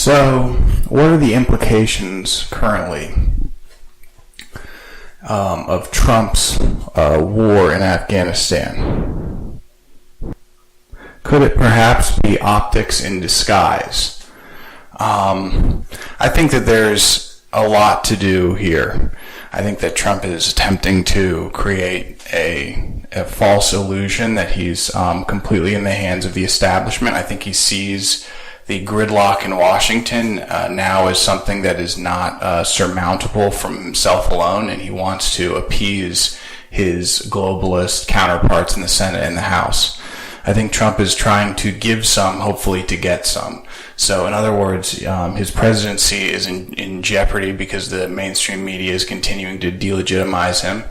So, what are the implications currently of Trump's war in Afghanistan? Could it perhaps be optics in disguise? I think that there's a lot to do here. I think that Trump is attempting to create a false illusion that he's completely in the hands of the establishment. I think he sees the gridlock in Washington now as something that is not surmountable from himself alone, and he wants to appease his globalist counterparts in the Senate and the House. I think Trump is trying to give some, hopefully to get some. So in other words, his presidency is in jeopardy because the mainstream media is continuing to delegitimize him.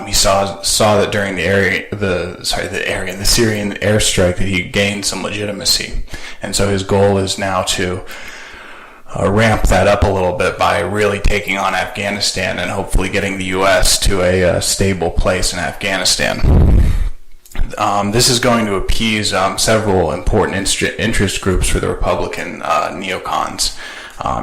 He saw that during the Syrian airstrike that he gained some legitimacy. And so his goal is now to ramp that up a little bit by really taking on Afghanistan and hopefully getting the U.S. to a stable place in Afghanistan. This is going to appease several important interest groups for the Republican neocons.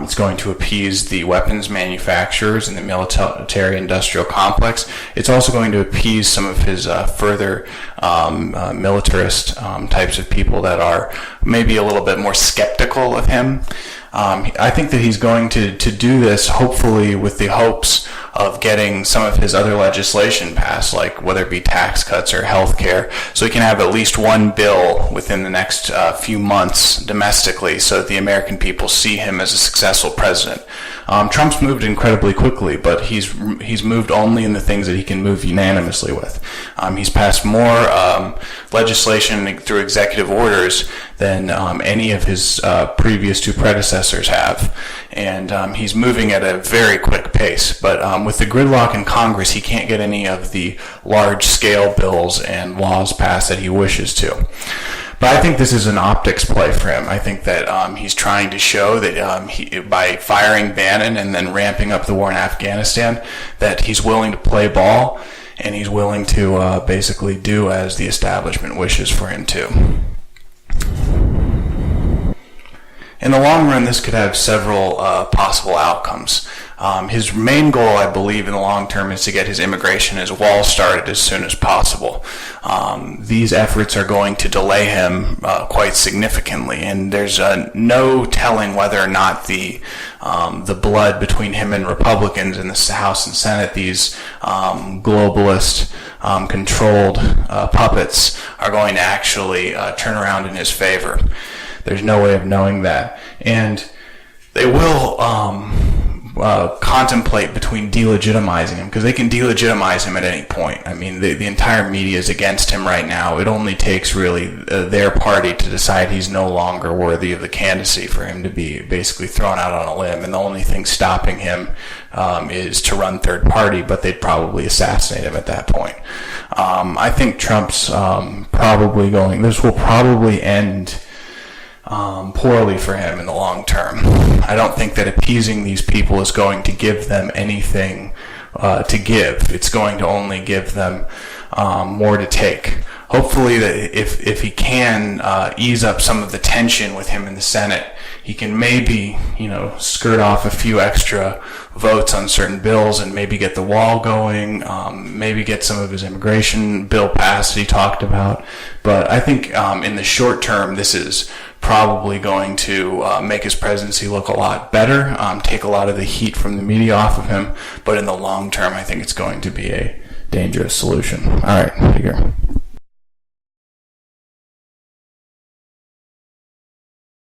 It's going to appease the weapons manufacturers and the military-industrial complex. It's also going to appease some of his further militarist types of people that are maybe a little bit more skeptical of him. I think that he's going to do this hopefully with the hopes of getting some of his other legislation passed, like whether it be tax cuts or health care, so he can have at least one bill within the next few months domestically so that the American people see him as a successful president. Trump's moved incredibly quickly, but he's moved only in the things that he can move unanimously with. He's passed more legislation through executive orders than any of his previous two predecessors have. And he's moving at a very quick pace. But with the gridlock in Congress, he can't get any of the large-scale bills and laws passed that he wishes to. But I think this is an optics play for him. I think that he's trying to show that by firing Bannon and then ramping up the war in Afghanistan, that he's willing to play ball and he's willing to basically do as the establishment wishes for him to. In the long run, this could have several possible outcomes. His main goal, I believe, in the long term is to get his immigration, his wall started as soon as possible. These efforts are going to delay him quite significantly, and there's no telling whether or not the blood between him and Republicans in the House and Senate, these globalist controlled puppets, are going to actually turn around in his favor. There's no way of knowing that. And they will contemplate between delegitimizing him, because they can delegitimize him at any point. I mean, the entire media is against him right now. It only takes really their party to decide he's no longer worthy of the candidacy for him to be basically thrown out on a limb. And the only thing stopping him is to run third party, but they'd probably assassinate him at that point. I think Trump's this will probably end poorly for him in the long term. I don't think that appeasing these people is going to give them anything to give. It's going to only give them more to take. Hopefully that if he can ease up some of the tension with him in the Senate, he can maybe, skirt off a few extra votes on certain bills and maybe get the wall going, maybe get some of his immigration bill passed that he talked about. But I think in the short term, this is probably going to make his presidency look a lot better, take a lot of the heat from the media off of him. But in the long term, I think it's going to be a dangerous solution. All right, here.